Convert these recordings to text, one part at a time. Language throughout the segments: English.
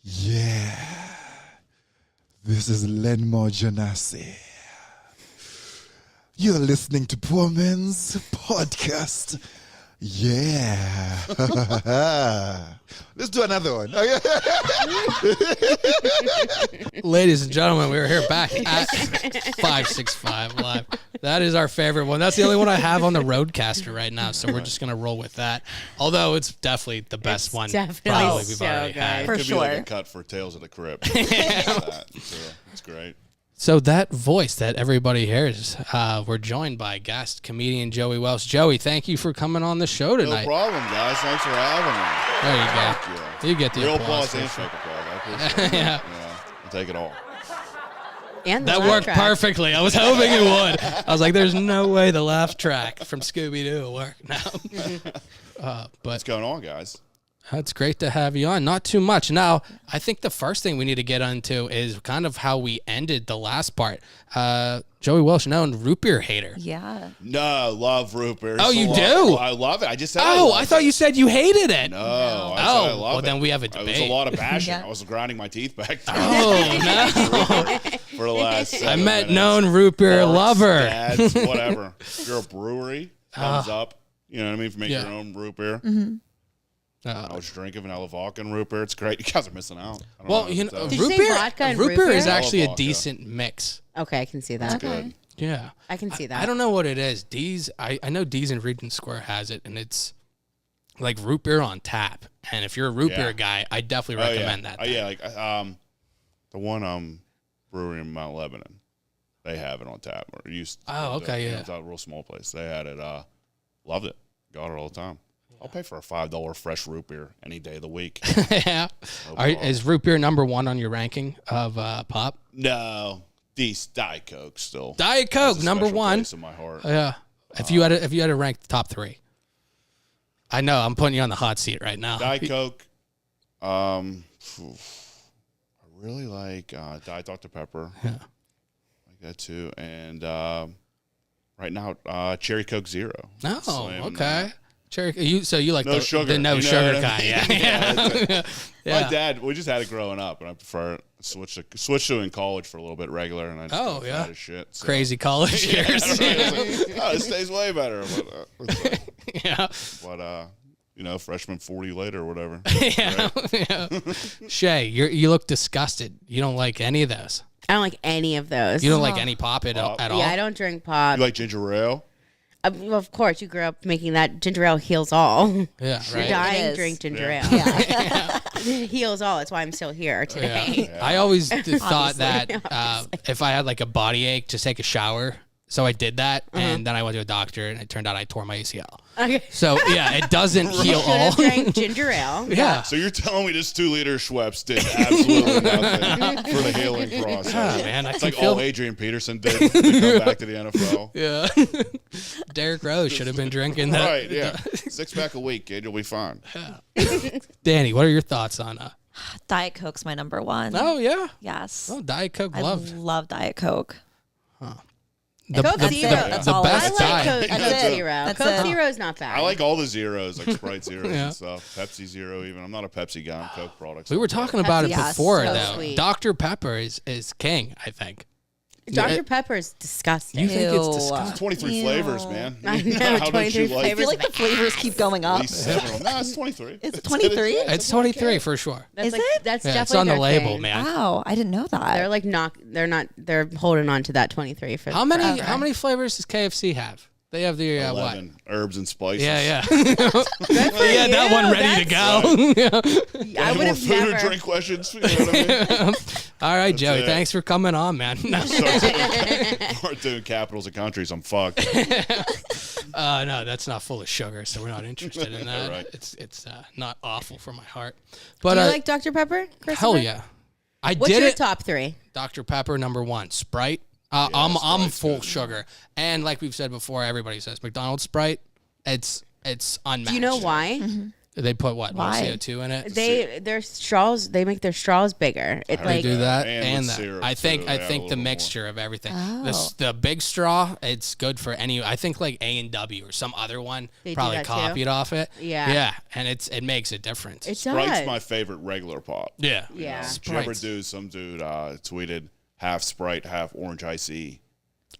Yeah. This is Lenmo Janassi. You're listening to Poor Man's Podcast. Yeah. Let's do another one. Ladies and gentlemen, we are here back at 565 Live. That is our favorite one. That's the only one I have on the Roadcaster right now, so we're just going to roll with that. Although it's definitely the best one probably we've already had. For Could sure. be like a cut for Tales of the Crypt. It's great. So that voice that everybody hears, we're joined by guest comedian Joey Welsh. Joey, thank you for coming on the show tonight. No problem, guys. Thanks for having me. There you go. Thank you. You get the Real applause. applause and fake applause. I appreciate it. Yeah. I'll take it all. And the That laugh worked track. perfectly. I was hoping it would. I was like, there's no way the laugh track from Scooby-Doo will work now. But What's going on, guys? it's great to have you on. Not too much. Now, I think the first thing we need to get into is kind of how we ended the last part. Joey Welsh, known root beer hater. Yeah. No, love root beer. Oh, you do? I love it. I just said I thought you said you hated it. No, I said I love well, it. then we have a It was debate. a lot of passion. Yeah. I was grinding my teeth back there Oh, no. for the last I 7 meant minutes. known root beer Barks, lover. Dads, whatever. If you're a brewery, thumbs up. You know what I mean? For making Yeah. your own root beer. I was drinking vanilla vodka and root beer. It's great. You guys are missing out. I don't Well, know you what know, to Did tell you root say beer, vodka and root root beer is beer? actually a Vodka. decent mix. Okay, I can see that. Good. Yeah. I can see that. I don't know what it is. D's, I know D's in Regent Square has it, and it's like root beer on tap. And if you're a root Yeah. beer guy, I definitely recommend that. Oh yeah, like the one brewery in Mount Lebanon, they have it on tap. Or it used. Oh, okay, yeah. It's a real small place. They had it. Loved it. Got it all the time. I'll pay for a $5 fresh root beer any day of the week. Yeah. Is root beer number one on your ranking of pop? No, these Diet Coke still. Diet Has Coke, a number special one. place in my heart. Yeah. If you had to rank the top three. I know, I'm putting you on the hot seat right now. Diet Coke. I really like Diet Dr. Pepper. Yeah. Like that too. And right now, Cherry Coke Zero. Oh, Slamming okay. that. Cherry, so you like No the sugar. the no You know sugar what I kind. mean? Yeah. Yeah, Yeah. My dad, we just had it growing up, and I prefer it. Switched to in college for a little bit regular, and I just got fat as shit. So. Crazy college Yeah, I years. don't know. It's like, oh, this tastes way better. Yeah. But freshman 40 later or whatever. Yeah. Yeah. Shay, you look disgusted. You don't like any of those. I don't like any of those. You don't like any pop at all? Yeah, I don't drink pop. You like ginger ale? Well, of course, you grew up making that ginger ale heals all. Yeah, You're right. dying, is. drink ginger Yeah. ale. It heals all. That's why I'm still here today. Yeah. I always thought that if I had like a body ache, just take a shower. So I did that, and then I went to a doctor, and it turned out I tore my ACL. Okay. So yeah, it doesn't heal Should all. have drank ginger ale. Yeah. So you're telling me this 2-liter Schweppes did absolutely nothing for the healing process? Yeah, man, I It's can like feel. all Adrian Peterson did to come back to the NFL. Yeah. Derrick Rose should have been drinking that. Right, yeah. 6-pack a week, kid. You'll be fine. Danny, what are your thoughts on? Diet Coke's my number one. Oh yeah. Yes. Oh, Diet Coke I loved. love Diet Coke. Coke Zero. That's the all I best like diet. Coke That's it. Zero. That's Coke it. Zero is not bad. I like all the zeros, like Sprite zeros Yeah. and stuff. Pepsi Zero, even. I'm not a Pepsi guy. I'm Coke products. We were talking about it Yes, before, so though. sweet. Dr. Pepper is king, I think. Dr. Pepper is disgusting. You think it's Ew. disgusting? 23 Ew. flavors, man. I know, How don't 23 you like I feel like the flavors keep going at up. least 7 of them? No, it's 23. Is it 23? It's 23 for sure. That's Is like, it? That's Yeah, definitely it's on the their label, thing. man. Wow, I didn't know that. They're like they're holding on to that 23 for How many forever. how many flavors does KFC have? They have the what? 11 herbs and spices. Yeah, yeah. They had that one ready to go. I Any would more have food or never. drink questions? You know what I mean? All right, Joey. it. Thanks for coming on, man. No. Start doing capitals of countries. I'm fucked. No, that's not full of sugar, so we're not interested in that. Right. It's not awful for my heart. But Do you like Dr. Pepper, Christopher? hell yeah, I What's did your it. top three? Dr. Pepper number one, Sprite. I'm Sprite's full good. sugar, and like we've said before, everybody says McDonald's Sprite. It's unmatched. Do you know why? They put what? More Why? CO2 in it? Their straws. They make their straws bigger. It I They like do that And with that. syrup, I think too, they add a the little bit more. mixture of everything. Oh. The big straw, it's good for any. I think like A&W or some other one They do probably that too? copied off it. Yeah. yeah, and it makes a difference. it Sprite's does. my favorite regular pop. yeah, Yeah. Did you ever Sprites. do some dude tweeted half Sprite, half orange icy?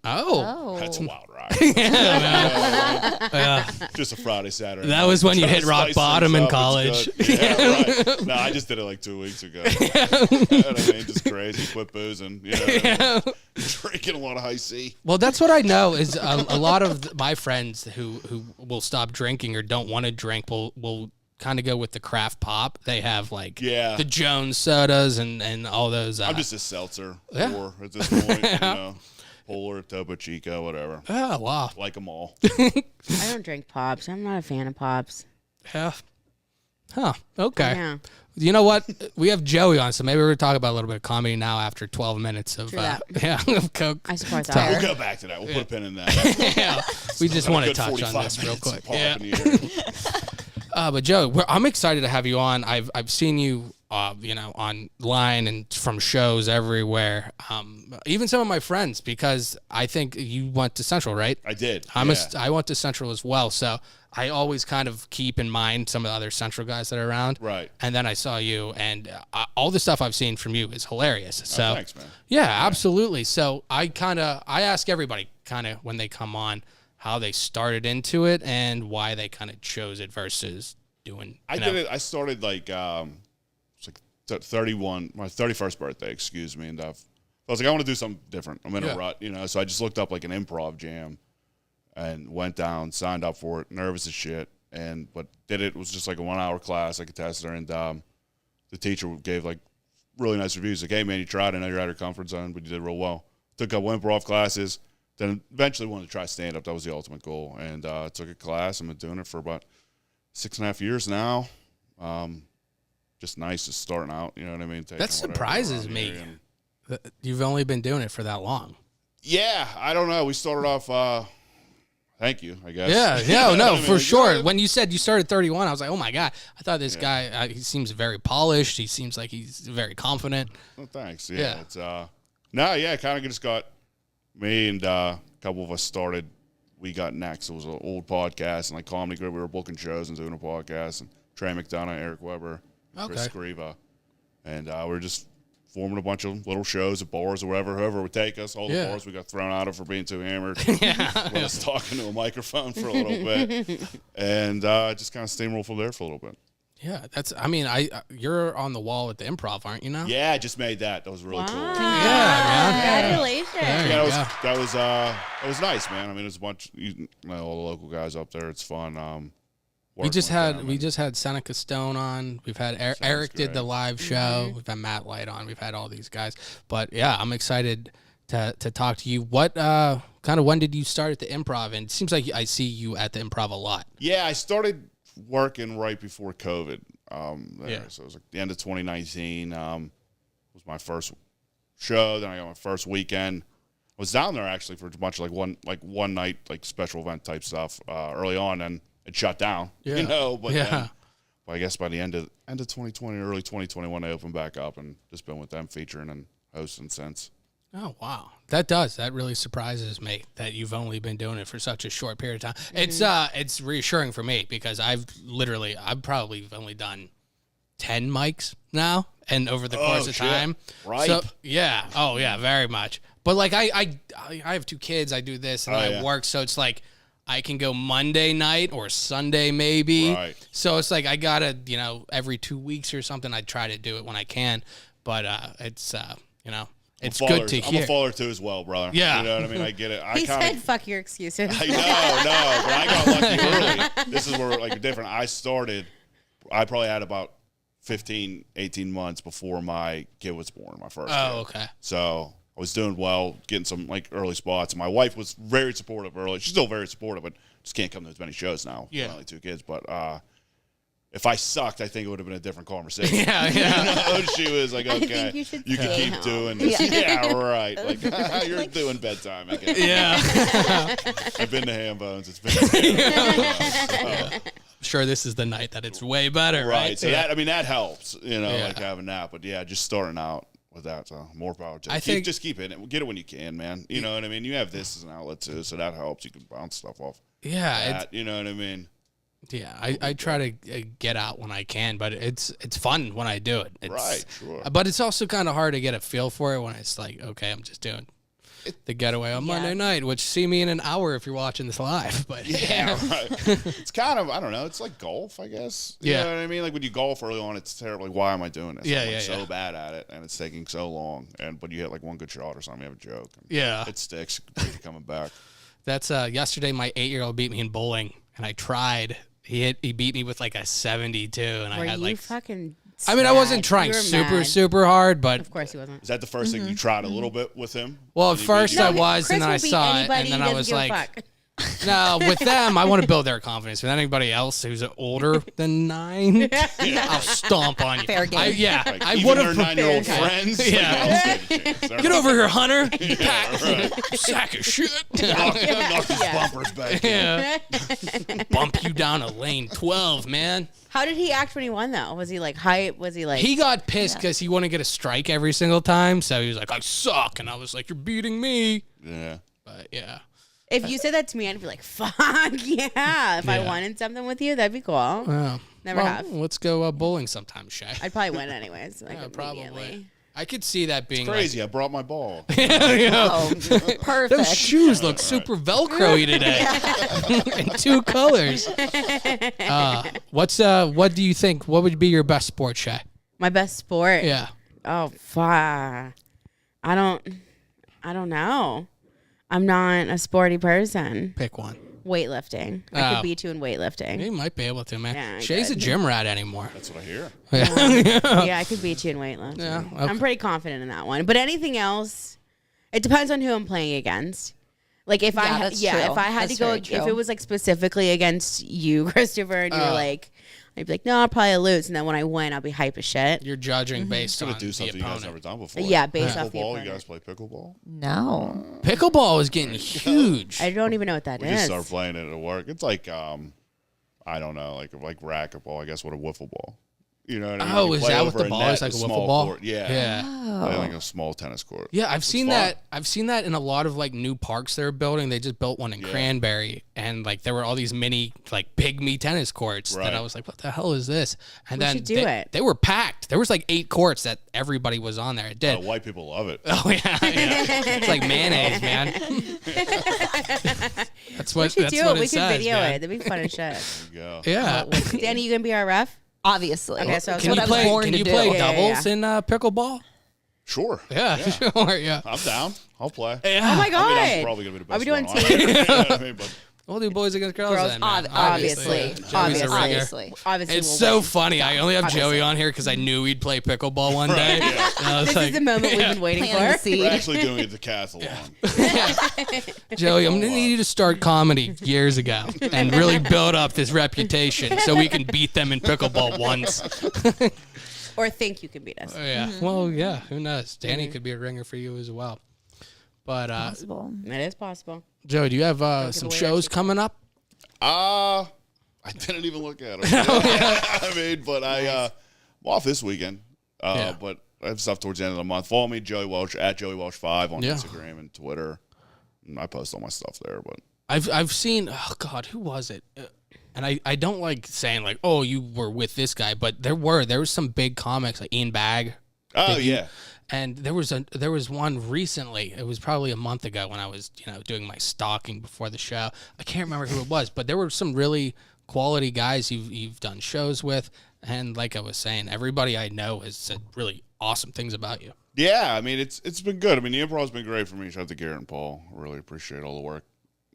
Oh, That's a wild ride. yeah. Just a Friday, Saturday. That night. was when you Trying hit to rock spice bottom things in up, college. it's good. Yeah, right. No, I just did it like 2 weeks ago. You know what I mean? Just crazy. Quit boozing. You know, drinking a lot of high C. Well, that's what I know is a lot of my friends who will stop drinking or don't want to drink will kind of go with the craft pop. They have like Yeah. the Jones sodas and all those. I'm just a seltzer Yeah. whore at this point. You know, Polar, Topo Chico, whatever. oh wow, Like them all. I don't drink pops. I'm not a fan of pops. yeah, huh? Okay. Yeah. You know what? We have Joey on, so maybe we're gonna talk about a little bit of comedy now after 12 minutes of True that. of Coke. I support Talk. that. We'll go back to that. We'll put a pin in that. Yeah, we just Have a want to good touch 45 on this real minutes of quick. pop Yeah. in the air. But Joe, I'm excited to have you on. I've seen you, online and from shows everywhere. Even some of my friends, because I think you went to Central, right? I did. I went to Central as well, so I always kind of keep in mind some of the other Central guys that are around. Right. And then I saw you, and all the stuff I've seen from you is hilarious. So thanks, man. Yeah, absolutely. So I ask everybody kind of when they come on how they started into it and why they kind of chose it versus doing. I did it. I started like it's like 31, my 31st birthday, excuse me, and I was like, I want to do something different. I'm in a rut, So I just looked up like an improv jam, and went down, signed up for it, nervous as shit, but did it. It was just like a 1 hour class, like a tester, and the teacher gave like really nice reviews. Like, hey man, you tried. I know you're out of your comfort zone, but you did real well. Took up improv classes. Then eventually wanted to try stand up. That was the ultimate goal, and took a class. I've been doing it for about 6.5 years now. Just nice, just starting out. You know what I mean? That surprises me. You've only been doing it for that long. Yeah, I don't know. We started off. Thank you, I guess. Yeah, no, for Like, sure. yeah. When you said you started 31, I was like, oh my God. I thought this guy, he seems very polished. He seems like he's very confident. Well, thanks. Yeah. Yeah, it's kind of just got me and a couple of us started. We Got Next. It was an old podcast and like comedy group. We were booking shows and doing a podcast. And Trey McDonough, Eric Weber, Chris Scriva, and we were just forming a bunch of little shows at bars or wherever, whoever would take us. All the bars we got thrown out of for being too hammered. When us talking to a microphone for a little bit, and just kind of steamroll from there for a little bit. Yeah, you're on the wall at the Improv, aren't you now? Yeah, I just made that. That was really cool. Yeah, man. Congratulations. There you go. That was nice, man. I mean, there's a bunch, all the local guys up there. It's fun. We just had Seneca Stone on. We've had Eric did great. the live show. We've had Matt Light on. We've had all these guys. But yeah, I'm excited to talk to you. What kind of when did you start at the Improv? And it seems like I see you at the Improv a lot. Yeah, I started working right before COVID. So it was like the end of 2019. Was my first show. Then I got my first weekend. I was down there actually for a bunch of one night like special event type stuff early on, and it shut down. Yeah. But then, I guess by the end of 2020, early 2021, they opened back up, and just been with them featuring and hosting since. Oh, wow. That really surprises me that you've only been doing it for such a short period of time. It's reassuring for me because I've probably only done 10 mics now and over the course of time. Right. So, yeah. Oh, yeah, very much. But like I have 2 kids, I do this and I work, so it's like I can go Monday night or Sunday maybe. Right. So it's like I gotta, every 2 weeks or something I try to do it when I can. But it's it's good to hear. I'm a faller too as well, brother. Yeah. You know what I mean? I get it. He said, fuck your excuses. I know, but I got lucky early. This is where different. I probably had about 15, 18 months before my kid was born, my first kid. Okay. So I was doing well, getting some early spots. And my wife was very supportive early. She's still very supportive, but just can't come to as many shows now. Yeah. Only 2 kids. But if I sucked, I think it would have been a different conversation. Yeah. She was like, okay, think you can keep doing this. Yeah, right. Like, you're doing bedtime again. Yeah. I've been to Ham Bones. It's been sure this is the night that it's way better, right? So that helps, Yeah. like having that. But yeah, just starting out with that, so more power to you. Just keep it. Get it when you can, man. You know what I mean? You have this as an outlet too, so that helps. You can bounce stuff off. Yeah. You know what I mean? Yeah, I try to get out when I can, but it's fun when I do it. Right, sure. But it's also kind of hard to get a feel for it when it's like, okay, I'm just doing the getaway on Monday night, which see me in an hour if you're watching this live. But yeah, right. It's kind of, I don't know, it's like golf, I guess. You know what I mean? Like when you golf early on, it's terrible. Like, why am I doing this? I'm so bad at it, and it's taking so long. But you hit like one good shot or something, you have a joke. Yeah. It sticks. You're coming back. That's yesterday my 8-year-old beat me in bowling, and I tried. He beat me with like a 72, and I had like fucking. I mean, I wasn't trying super hard, but of course he wasn't. Is that the first thing you tried a little bit with him? Well, at first I was, Chris and then I will beat saw it, anybody, and then he I doesn't was give a like, fuck. no, with them, I want to build their confidence. With anybody else who's older than 9, I'll stomp on you. Fair game. Like, I even would their have. 9-year-old friends. Yeah. Like, Get over here, Hunter. You right. sack of shit. knock his bumpers back. Yeah. Bump you down a lane 12, man. How did he act when he won, though? Was he like hype? Was he like? He got pissed because he wouldn't get a strike every single time, so he was like, I suck. And I was like, you're beating me. Yeah. But yeah. If you said that to me, I'd be like, fuck yeah. If I wanted something with you, that'd be cool. Well, Never have. Let's go bowling sometime, Shay. I'd probably win anyways. Like, Yeah, immediately. probably. I could see that being Crazy. I brought my ball. Oh, perfect. Those shoes look super Velcro-y today. In 2 colors. What do you think? What would be your best sport, Shay? My best sport? Yeah. Oh, fuck. I don't know. I'm not a sporty person. Pick one. Weightlifting. I could beat you in weightlifting. You might be able to, man. Yeah, I Shay's a could. gym rat anymore. That's what I hear. Yeah, I could beat you in weightlifting. Yeah, okay. I'm pretty confident in that one. But anything else, it depends on who I'm playing against. Like if that's true. if I had That's to go, very if true. it was like specifically against you, Christopher, and you were like, I'd be like, no, I'll probably lose, and then when I win, I'll be hype as shit. You're judging based I'm on going to do the something you guys opponent. never done before. Yeah, based off the Pickleball. opponent. You guys play pickleball? No. Pickleball is getting huge. I don't even know what that We is. just started playing it at work. It's like, I don't know, like racquetball, I guess, with a wiffle ball. You know what I mean? Oh, You is play that what over the ball net, is, like a small wiffle ball? court. Yeah. Yeah. Play like a small tennis court. Yeah, I've seen fun. that. I've seen that in a lot of like new parks they're building. They just built one in Cranberry, and like there were all these mini like pygmy tennis courts that Right. I was like, what the hell is this? And We then should do they, it. they were packed. There was like 8 courts that everybody was on there. It did. White people love it. Oh yeah, it's like mayonnaise, man. That's what. we should that's do what it. We it could says, video man. it. That'd be fun as shit. There you go. Yeah. Danny, you gonna be our ref? Obviously. Okay, so Can what you I was play? born Can to you do. play Yeah, yeah, doubles yeah. in pickleball? Sure. Yeah, sure. Yeah. I'm down. I'll play. Oh my Yeah. god! I mean, I'm probably going to be the Are best we doing one on team? it. You know what I mean? But We'll do boys against girls, Girls, then, man. obviously. Joey's a ringer. Obviously. Obviously, It's we'll so win. funny. I only have Joey on here because I knew he'd play pickleball one day. yeah. And I was This like, is the moment we've been waiting Planting the for. seed. we're actually doing it decathlon. Joey, I'm going to need you to start comedy years ago and really build up this reputation so we can beat them in pickleball once. Or think you can beat us. Yeah. Well, yeah. Who knows? Danny could be a ringer for you as well. But, Possible. It is possible. Joey, do you have some away shows coming up? I didn't even look at them. I mean, but I'm off this weekend. Yeah. But I have stuff towards the end of the month. Follow me, Joey Welsh, at Joey Welsh 5 on Yeah. Instagram and Twitter. And I post all my stuff there. But I've seen, oh God, who was it? And I don't like saying like, oh, you were with this guy, but there was some big comics like Ian Bagg. yeah. And there was one recently. It was probably a month ago when I was doing my stalking before the show. I can't remember who it was, but there were some really quality guys you've done shows with. And like I was saying, everybody I know has said really awesome things about you. Yeah, I mean, it's been good. I mean, the improv's been great for me. Shout out to Garrett and Paul. Really appreciate all the work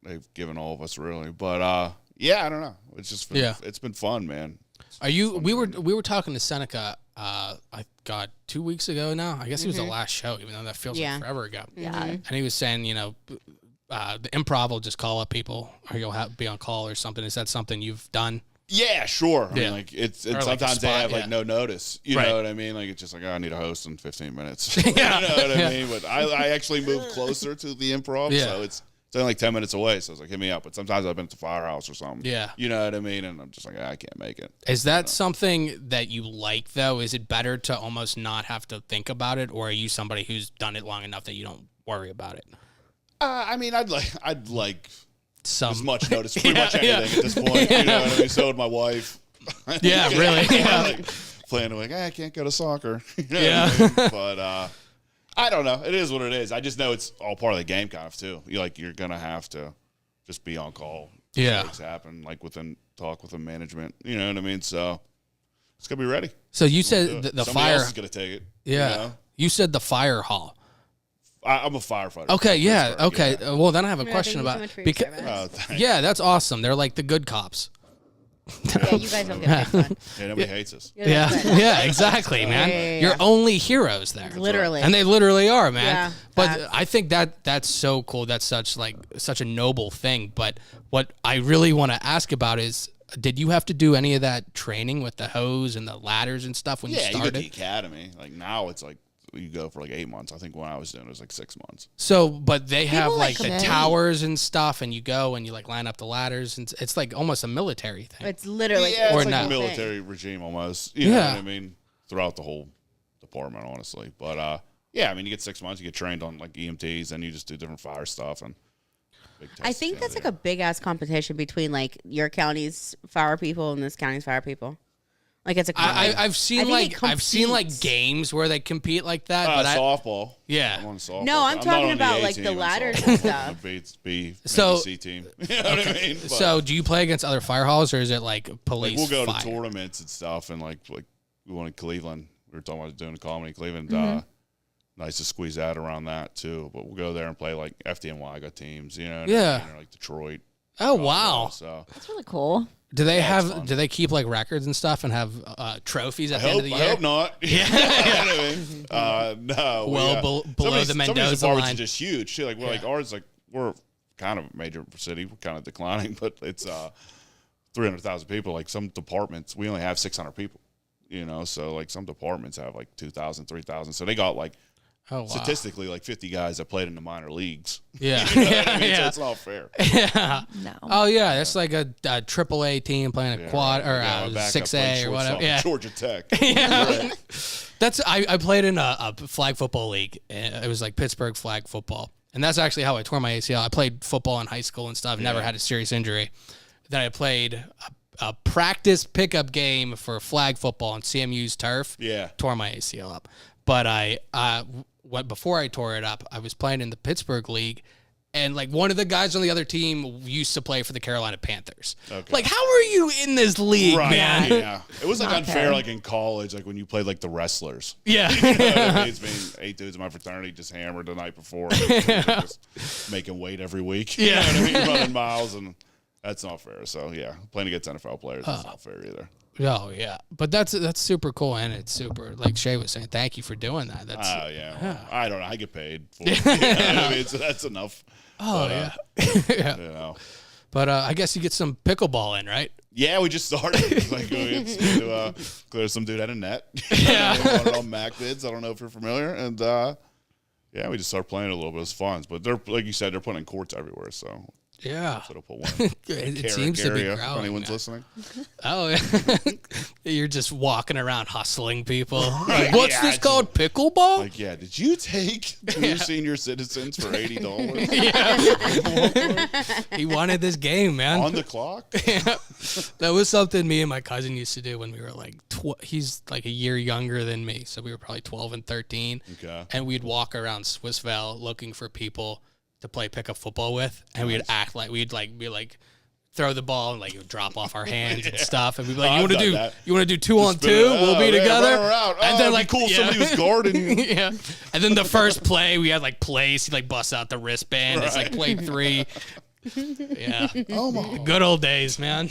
they've given all of us, really. But yeah, I don't know. It's just been, it's been fun, man. Are you? We were talking to Seneca. I got 2 weeks ago now. I guess it was the last show, even though that feels like forever ago. Yeah. And he was saying, the improv will just call up people, or you'll be on call or something. Is that something you've done? Yeah, sure. I Yeah. mean, like it's Or like a sometimes they spot, have yeah. like no notice. You Right. know what I mean? Like it's just like, oh, I need a host in 15 minutes. You know what I mean? But I actually moved closer to the improv, Yeah. so It's only like 10 minutes away. So I was like, hit me up. But sometimes I've been at the firehouse or something. Yeah. You know what I mean? And I'm just like, I can't make it. Is that something that you like, though? Is it better to almost not have to think about it? Or are you somebody who's done it long enough that you don't worry about it? I mean, I'd like Some. as much notice pretty much anything at this point. You know what I mean? So would my wife. Yeah, really. Yeah. Like, playing like, I can't go to soccer. You know Yeah. what I mean? But I don't know. It is what it is. I just know it's all part of the game, kind of too. You're gonna have to just be on call. Yeah. Things happen like talk with the management. You know what I mean? So it's gonna be ready. So you Do said it. the Somebody fire. else is gonna take it. Yeah. You know? You said the fire hall. I'm a firefighter. Okay, from yeah, Pittsburgh, okay. yeah. Well, then I have a Yeah, question thank you so about much for your because service. Oh, thanks. yeah, that's awesome. They're like the good cops. Yeah, you guys don't get picked on. Yeah, nobody hates us. You're Yeah, the good. yeah, exactly, man. yeah, You're yeah. only heroes there, Literally. and they literally are, man. Yeah, but facts. I think that's so cool. That's such a noble thing. But what I really want to ask about is, did you have to do any of that training with the hose and the ladders and stuff when you Yeah, you go to started? the academy. Like now, it's like you go for like 8 months. I think when I was doing it was like 6 months. So, but they have People, like like, the compete. towers and stuff, and you go and you like line up the ladders, and it's like almost a military thing. It's literally Yeah, Or it's like no. a military regime almost. You know Yeah. what I mean? Throughout the whole department, honestly. But yeah, I mean, you get 6 months, you get trained on like EMTs, and you just do different fire stuff and. Big I think that's like a big ass competition between like your county's fire people and this county's fire people. Like it's a. I've I seen think it I've seen like competes. games where they compete like that, but softball. Yeah. I'm on softball. No, I'm not talking on the about, A like, team, the I'm ladders softball. and stuff. I'm on the B, So- maybe C team. You know what I mean? But, so do you play against other fire halls or is it like like police? we'll go fire? to tournaments and stuff, and like we went in Cleveland. We were talking about doing a comedy in Cleveland. Mm-hmm. Nice to squeeze out around that too. But we'll go there and play like FDNY got teams. You know, what Yeah. I mean, or like Detroit. Oh wow! So That's really cool. Do they Yeah, it's have? fun. Do they keep like records and stuff and have trophies at the end of the I year? hope not. Yeah. No. Well, below the Mendoza some of line. are just huge. Shit, like we're like ours. Like we're kind of a major city. We're kind of declining, but it's 300,000 people. Like some departments, we only have 600 people. You know, so like some departments have like 2,000, 3,000. So they got like Oh wow! statistically like 50 guys that played in the minor leagues. Yeah, You know what I yeah, mean? So yeah. it's not fair. Yeah. No. Oh yeah, that's like a AAA team playing a Yeah, quad right. or Yeah, my backup 6A played or whatever. shortstop Yeah, at Georgia Tech. yeah. That's I played in a flag football league. It was like Pittsburgh flag football, and that's actually how I tore my ACL. I played football in high school and stuff. Never Yeah. had a serious injury. Then I played a practice pickup game for flag football on CMU's turf. Yeah. Tore my ACL up, but before I tore it up, I was playing in the Pittsburgh league. And like one of the guys on the other team used to play for the Carolina Panthers. Okay. Like, how are you in this league, Right. man? Yeah. It was like Not unfair, fair. like in college, like when you played like the wrestlers. Yeah. You know what I mean? It's been 8 dudes in my fraternity just hammered the night before, just making weight every week. You know what I mean? Running miles, and that's not fair. So yeah, playing against NFL players is not fair either. Oh yeah, but that's super cool, and it's super. Like Shay was saying, thank you for doing that. That's Oh yeah. I don't know. I get paid for it. You know what I mean? So that's enough. oh But, yeah. You know. But I guess you get some pickleball in, right? Yeah, we just started. Like to clear some dude had a net. Yeah. I don't know, Mac bids. I don't know if you're familiar. And yeah, we just started playing a little bit. It was fun. But they're like you said, they're putting courts everywhere. So Yeah. it'll put one. It seems to be area, growing. if anyone's man. listening. Oh, yeah. You're just walking around hustling people. Like, what's Yeah, this it's- called? Pickleball? Like, yeah, did you take 2 senior citizens for $80 He wanted this game, man. on the clock? That was something me and my cousin used to do when we were like, he's like a year younger than me. So we were probably 12 and 13. Okay. And we'd walk around Swissvale looking for people to play pickup football with. And we'd act like we'd like throw the ball and like it would drop off our hands and stuff. And we'd be like, Oh, you want to I've do done that. 2 on 2? We'll be yeah, together. run around. And Oh, then it'd like be cool. yeah. Somebody was guarding you. Yeah. And then the first play, we had like place. He like busts out the wristband. It's like play 3. Yeah. Oh my. Good old days, man.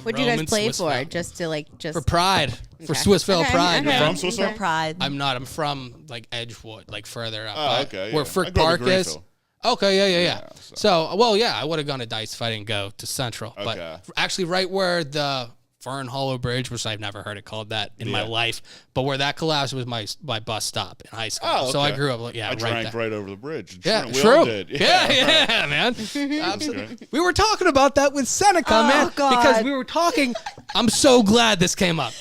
What'd you guys Roman play Swissvale. for? Just to like just For Pride. For Okay. Swissvale Okay, Pride, okay. man. From Swissvale? Pride. I'm not. I'm from like Edgewood, like further up. Oh, okay. Where yeah. Frick I grew up in Park is. Greenfield. Okay, yeah. Yeah, So, well, yeah, I would have gone to Dice if I didn't go to Central. Okay. But actually, right where the Fern Hollow Bridge, which I've never heard it called that in my life. But where that collapsed was my bus stop in high school. Oh, okay. So I grew up, I right drank there. right over the bridge. Yeah, we true. all did. Yeah, man. Absolutely. We were talking about that with Seneca, man. God. Because we were talking. I'm so glad this came up.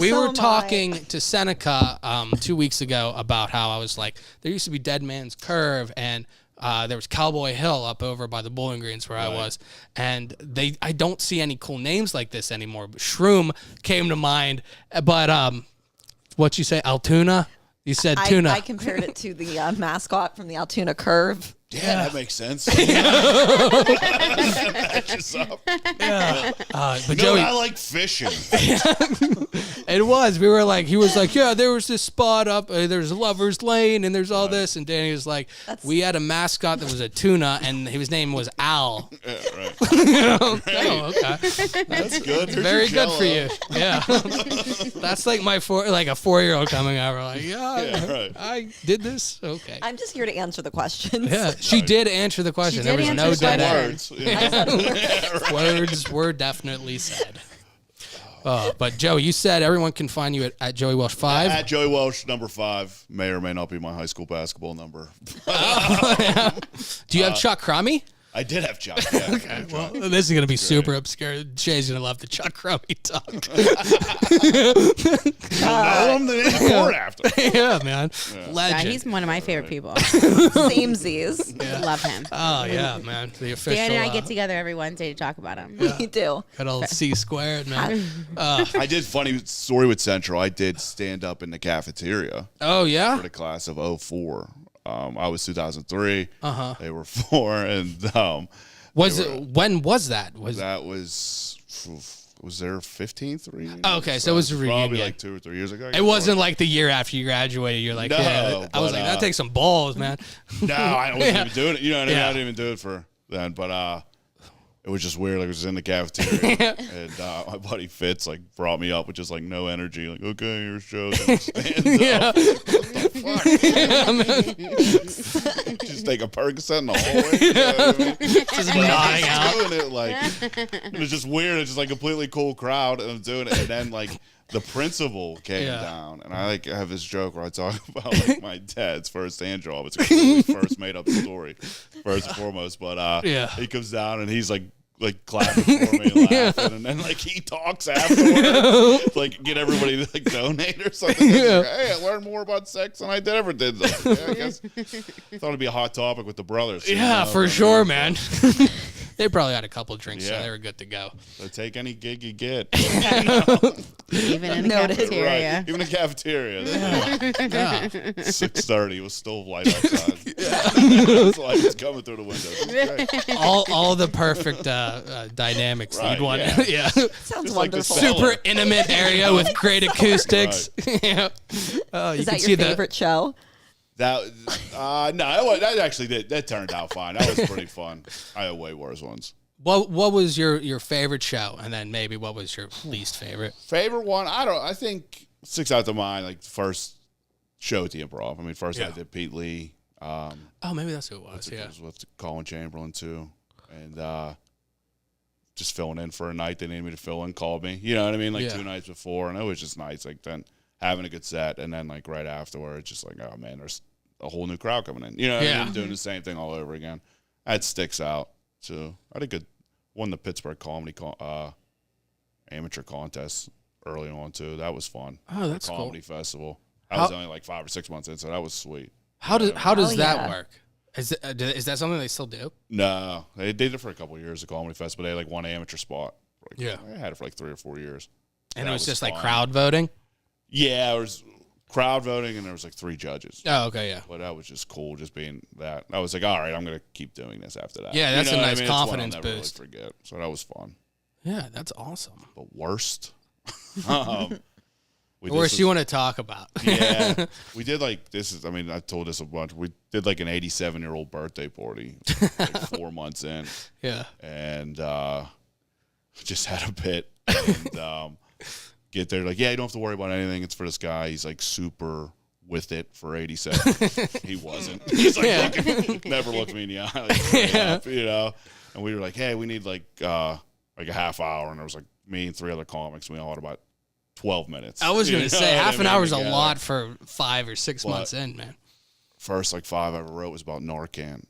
We so were am talking to Seneca 2 weeks ago about how I was like, there used to be Dead Man's Curve and there was Cowboy Hill up over by the Bowling Greens where I was, and I don't see any cool names like this anymore. But Shroom came to mind, but what'd you say, Altoona? You said tuna. I compared it to the mascot from the Altoona Curve. Yeah, that makes sense. Matches up. But No, Joey, I like fishing. it was. We were like, he was like, yeah, there was this spot up. There's Lover's Lane, and there's all this. And Danny was like, we had a mascot that was a tuna, and his name was Al. Yeah, right. Oh, okay. That's good. Here's Very your good for you. Jell-O. Yeah. That's like a 4-year-old coming over like, Yeah, right. I did this. Okay. I'm just here to answer the questions. Yeah, she did answer the question. She There did was no answer the dead question. air. Words. Yeah. Words were definitely said. But Joey, you said everyone can find you at Joey Welsh 5. At Joey Welsh, number 5, may or may not be my high school basketball number. Do you have Chuck Crummy? I did have Chuck. Yeah. Okay, Well, this is going to be super obscure. Shay's going to love the Chuck Crummy talk. I'm the report after. Yeah, man. Yeah, Legend. he's one of my favorite people. Samesies. Love him. Oh, yeah, man. The official. Dan and I get together every Wednesday to talk about him. We do. Good old C squared, man. I did funny story with Central. I did stand up in the cafeteria Oh, yeah? for the class of 04. I was 2003. Uh-huh. They were 4, and When was that? that was their 15th reunion. Oh, okay, so it was a Probably reunion. like 2 or 3 years ago. It wasn't like the year after you graduated. You're like, No, yeah. I was but, like, that takes some balls, man. No, I wasn't Yeah. even doing it. You know what I mean? Yeah. I didn't even do it for then. But it was just weird. Like, I was in the cafeteria, and my buddy Fitz like brought me up with just like no energy. Like, okay, here's shows. Yeah. Just take a Percocet in the hallway. You know what I mean? Just nodding out. Doing it like it was just weird. It's just like a completely cool crowd, and I'm doing it, and then like the principal came down, and I like have this joke where I talk about like my dad's first hand job. It's a completely first made up story, first and foremost. But he comes down and he's like clapping for me and laughing, and then like he talks afterwards, like get everybody to like donate or something. Like, hey, I learned more about sex than I ever did. Like, yeah, I guess thought it'd be a hot topic with the brothers. Yeah, for sure, man. They probably had a couple of drinks, so Yeah. they were good to go. So take any gig you get. Even in the Noted. cafeteria. Right. Even the cafeteria. Yeah. 6:30 was still light outside. It's like it's coming through the window. It's great. All the perfect dynamics Right, you'd want. yeah. Yeah. Sounds Just like the wonderful. cellar. Super intimate area with great acoustics. Yeah. Oh, you Is can that see your the favorite show? That that actually did. That turned out fine. That was pretty fun. I had way worse ones. What was your favorite show, and then maybe what was your least favorite? Favorite one? I think sticks out to mind. Like the first show at the Improv. I mean, first I did Pete Lee. Oh, maybe that's who it was. It Yeah. was with Colin Chamberlain too, and just filling in for a night. They needed me to fill in. Called me. You know what I mean? Like 2 nights before, and it was just nice. Like then having a good set, and then like right afterwards, just like, oh man, there's a whole new crowd coming in. You know what I mean? Doing the same thing all over again. That sticks out too. I had a good won the Pittsburgh comedy amateur contest early on too. That was fun. Oh, that's the cool. comedy festival. I was only like 5 or 6 months in, so that was sweet. How does Oh, that yeah. work? Is that something they still do? No, they did it for a couple of years. The comedy festival, they like one amateur spot. Yeah. I had it for like 3 or 4 years. And That it was just like fun. crowd voting? Yeah, it was crowd voting, and there was like 3 judges. Oh, okay, yeah. But that was just cool, just being that. I was like, all right, I'm gonna keep doing this after that. Yeah, that's a what nice It's one I'll confidence never boost. Really forget. So that was fun. Yeah, that's awesome. But worst. The worst you want to talk about. Yeah, we did like this is. I mean, I told this a bunch. We did like an 87-year-old birthday party, like 4 months in, Yeah. and just had a bit. And get there, like, yeah, you don't have to worry about anything. It's for this guy. He's like super with it for 87. He wasn't. He's like never looked me in the eye, like, straight up, you know. And we were like, hey, we need like a half hour, and there was like me and 3 other comics. We all had about 12 minutes. I was going to say, half an hour is a lot for 5 or 6 But months in, man. First, 5 I ever wrote was about Narcan.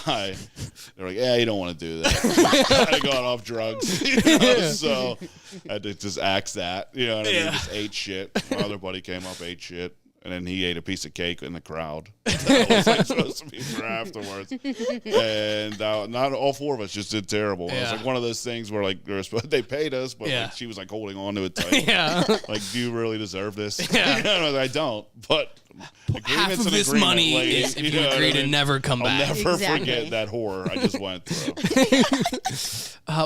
They're like, yeah, you don't want to do that. I got off drugs, so I had to just axe that. You know what I mean? Just ate shit. My other buddy came up, ate shit, and then he ate a piece of cake in the crowd. That was supposed to be for afterwards. And not all 4 of us just did terrible. It was one of those things where they paid us, but she was holding on to it tight. Do you really deserve this? I don't, but half of this money is if you agree to never come back. I'll never forget that horror I just went through.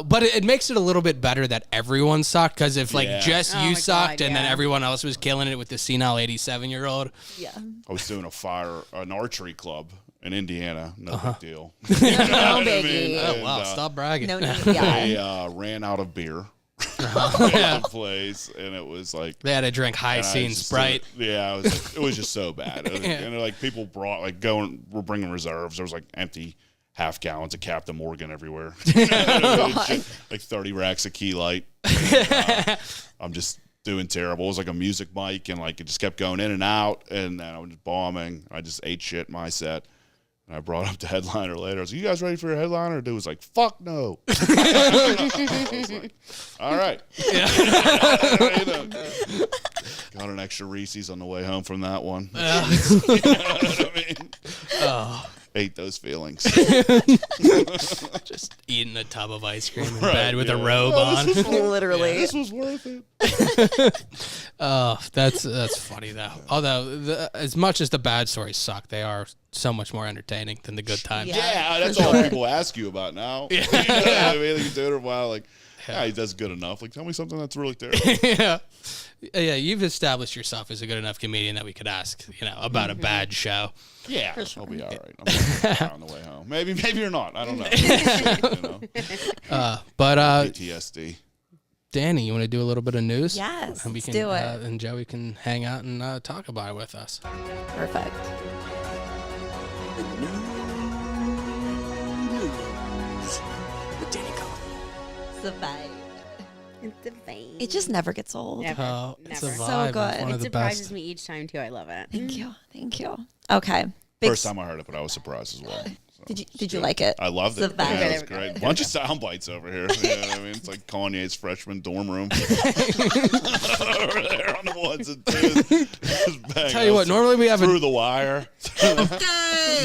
But it makes it a little bit better that everyone sucked, because if just you sucked and then everyone else was killing it with the senile 87-year-old. Yeah. I was doing an archery club in Indiana. No big deal. No biggie. Oh, wow. Stop bragging. No need. They ran out of beer. The place, and it was they had to drink high scene Sprite. It was just so bad. And people brought we're bringing reserves. There was empty half gallons of Captain Morgan everywhere. 30 racks of Key Light. I'm just doing terrible. It was a music mic, and it just kept going in and out, and I was just bombing. I just ate shit my set. And I brought up the headliner later. I was like, you guys ready for your headliner? Dude was like, fuck no. I was like, all right. Got an extra Reese's on the way home from that one. You know what I mean? Ate those feelings. Just eating a tub of ice cream in bed with a robe on. Literally. This was worth it. Oh, that's funny though. Although as much as the bad stories suck, they are so much more entertaining than the good times. Yeah, that's all people ask you about now. You know what I mean? You do it a while, he does good enough. Tell me something that's really terrible. Yeah, you've established yourself as a good enough comedian that we could ask, about a bad show. Yeah, I'll be all right. I'm on the way home. Maybe you're not. I don't know. But PTSD. Danny, you want to do a little bit of news? Yes, and let's do it. And Joey can hang out and talk about it with us. Perfect. The news with Danny Cullen. It's a vibe. It's a vein. It just never gets old. Never. It's a Never. vibe. So It's good. one It of the surprises best. me each time too. I love it. Thank you. Thank you. Okay. First time I heard it, but I was surprised as well. So Did you like it? I loved it. It's a vibe. Yeah, it was great. Bunch of sound bites over here. You know what I mean? It's like Kanye's freshman dorm room. Over there on the ones and twos. Tell you what, normally we have through the wire.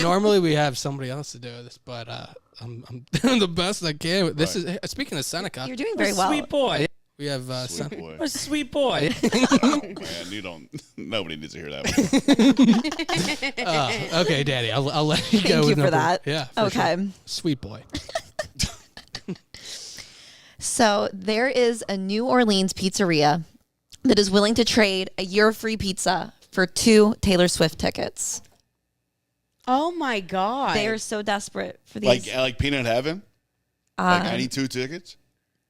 normally we have somebody else to do this, but I'm doing the best I can. This is speaking of Seneca. You're doing very well. Sweet boy. We have Sweet boy. A sweet boy. Oh, man, nobody needs to hear that one. okay, Daddy, I'll let you go. Thank you with for number, that. Yeah. For Okay. sure. Sweet boy. So there is a New Orleans pizzeria that is willing to trade a year of free pizza for 2 Taylor Swift tickets. Oh my god. They are so desperate for these. like Peanut Heaven? I need 2 tickets?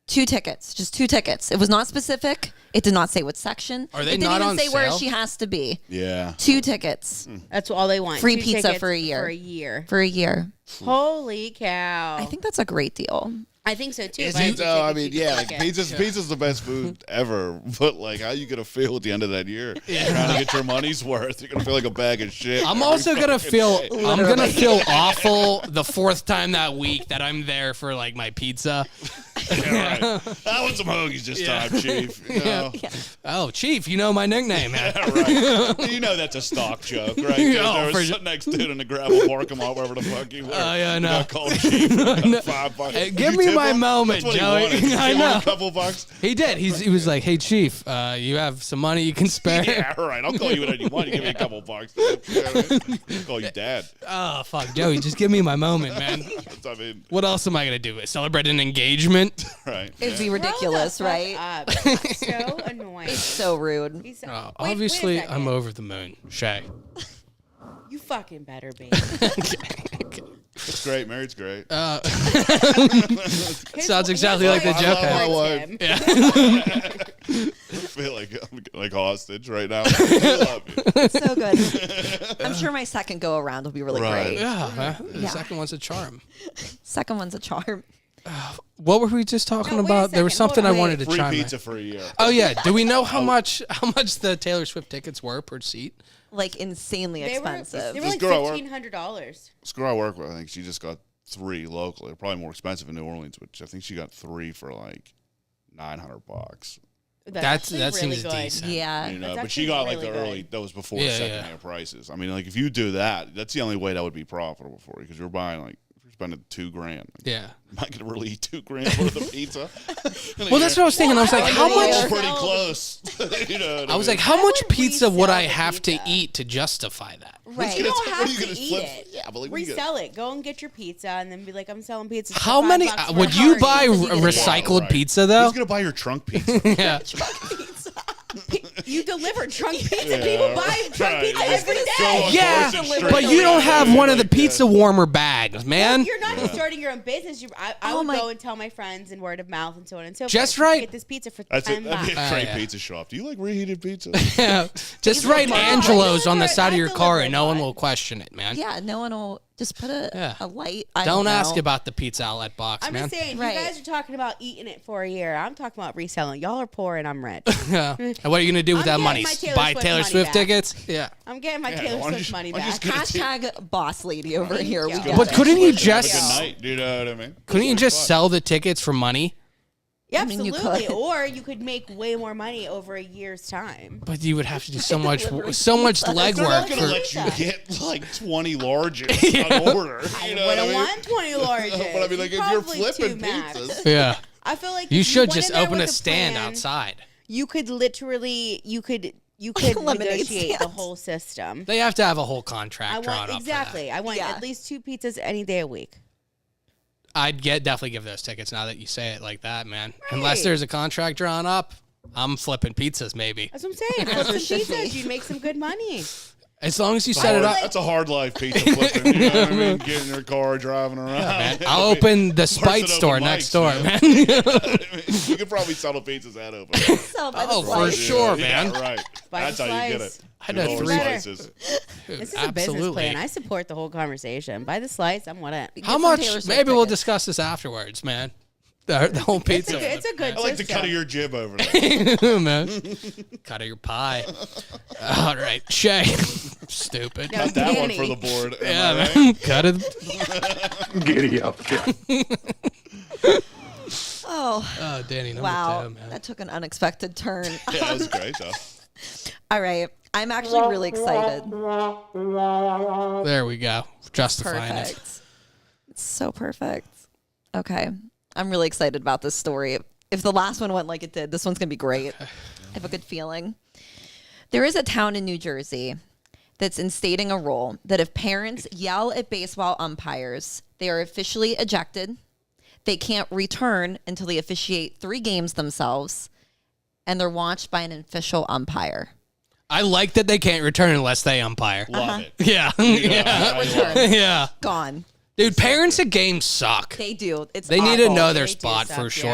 2 tickets, just 2 tickets. It was not specific. It did not say what section. Are they it didn't not even on say where sale? she has to be. Yeah. 2 tickets That's all they want. Free 2 pizza tickets for a year. For a year. for a year. Holy cow. I think that's a great deal. I think so too. Is If I had it 2 though? I tickets, mean, you could yeah, take it. pizza's the best food ever. But how you gonna feel at the end of that year? Trying to get your money's worth. You're gonna feel like a bag of shit. I'm also gonna feel. day. I'm gonna feel awful the 4th time that week that I'm there for my pizza. Yeah, right. I want some hoagies this time, Chief. You know? Oh, Chief, you know my nickname, man. Yeah, right. You know that's a stock joke, right? 'Cause Oh, there for was sure. some next dude in the gravel parking lot, wherever the fuck you were. Oh, yeah, I You know. got called Chief. $5. Hey, Did give you me tip my him? moment, That's what Joey. He wanted. Did you I give him know. a couple bucks. He did. He was like, "Hey, Chief, you have some money you can spare?" Yeah, right. I'll call you whatever you want. You give me a couple bucks. You know what I mean? I'll call you Dad. Oh, fuck, Joey, just give me my moment, man. I mean, What else am I gonna do? Celebrate an engagement? right. It'd be Grow ridiculous, the fuck right? up. So annoying. So rude. He's so, Oh, wait a obviously, second. I'm over the moon, Shay. You fucking better be. It's great. Married's great. Sounds exactly like the wife joke. supports I him. I feel like I'm like hostage right now. I love you. So good. I'm sure my second go around will be really Right. great. Yeah, the Yeah. second one's a charm. Second one's a charm. What were we just talking No, wait a about? There was second. Hold something I on. wanted to Free chime in. pizza for a year. Oh yeah. Do we know how much the Taylor Swift tickets were per seat? Like insanely expensive. They were like This girl at work- $1,500. This girl I work with, I think she just got 3 locally. They're probably more expensive in New Orleans, which I think she got 3 for like $900. That actually seems good. decent. Yeah. You know, That's but she actually got like really the early. good. That was before Yeah, secondhand prices. I mean, like if you do that, that's the only way that would be profitable for you because you're buying like if you're spending $2,000. Like, Yeah. am I gonna really eat $2,000 worth of pizza? Well, that's what I was thinking. I was like, how It's much? pretty close. You know what I was mean? like, how much would pizza would resell I the have to pizza. eat to justify that? Right. You don't What are have you to gonna eat flip? it. Yeah, but like, what are you gonna- Resell it. Go and get your pizza and then be like, I'm selling pizza. for How many? $5 for Would a you party. buy So you get it. recycled Right. pizza though? Who's gonna buy your trunk pizza? Yeah. You deliver trunk pizza. Yeah, People buy trunk right. pizza every Go day. on Yeah, Carson Street. but you don't have one of the Like, pizza warmer bags, man. You're not just starting your own business. I Oh would my- go and tell my friends and word of mouth and so on and so forth. Just to right. Get this pizza for That's it. $10. That'd be a Oh, great yeah. pizza shop. Do you like reheated pizza? Yeah. Just write No, I Angelo's on the deliver- side of I your car deliver and no one mine. will question it, man. Yeah, no one will just put Yeah. a light. Don't know. ask about the pizza outlet box, I'm man. just saying, Right. you guys are talking about eating it for a year. I'm talking about reselling. Y'all are poor and I'm rich. Yeah. And what are you gonna do with I'm that money? getting my Taylor Buy Swift Taylor money Swift back. tickets? Yeah. I'm getting my Yeah, Taylor why don't Swift you- money why don't you back. just get Hashtag boss lady over here. We you. got But it. couldn't you Have a just good night. Do you know what I mean? couldn't you It's just fun. sell the tickets for money? Yeah, I mean, you absolutely. could. Or you could make way more money over a year's time. But you would have to do so much Delivery legwork They're not gonna for. let you get like 20 larges Yeah. on order. I You know what I wouldn't mean? want 20 larges. But I mean, like, if you're Probably flipping 2 max. pizzas, Yeah. I feel like You if should went just in there open with a stand plan, outside. You could literally, you could Lemonade negotiate the stand. whole system. They have to have a whole contract I drawn want up. exactly. I want Yeah. at least 2 pizzas any day a week. I'd definitely give those tickets now that you say it like that, man. Unless Right. there's a contract drawn up, I'm flipping pizzas maybe. That's what I'm saying. Flip some should be. pizzas, you'd make some good money. As long as you set it up. That's a hard life pizza flipping. You know what I mean? Getting in your car, driving around. Man, I'll open the Spite Person store open next mics, door, man. man. You could probably sell the pizzas that open. Sell by the Oh, for slice. sure, Yeah, man. right. By That's the how you get slice. it. I Good know old 3 slices. This is a business plan. I support the whole conversation. By the slice, I'm with it. How some much? Taylor Swift Maybe we'll tickets. discuss this afterwards, man. The whole pizza. It's a good I like the system. cut of your jib over there. man. Cut of your pie. All right, Shay. Stupid. No, Got that one Danny. for the board. Am Yeah, I right? man. Cut it. Giddy up. Oh, Oh, Danny, number wow. 2, man. That took an unexpected turn. Yeah, that was great, though. All right. I'm actually really excited. There we go. Justifying it. Perfect. It's so perfect. Okay. I'm really excited about this story. If the last one went like it did, this one's going to be great. I have a good feeling. There is a town in New Jersey that's instating a rule that if parents yell at baseball umpires, they are officially ejected. They can't return until they officiate 3 games themselves, and they're watched by an official umpire. I like that they can't return unless they umpire. Love it. Yeah. Yeah. I love it. Yeah. Gone. Dude, parents at games suck. They do. It's They need to awful. know their They do spot suck, for yeah. sure,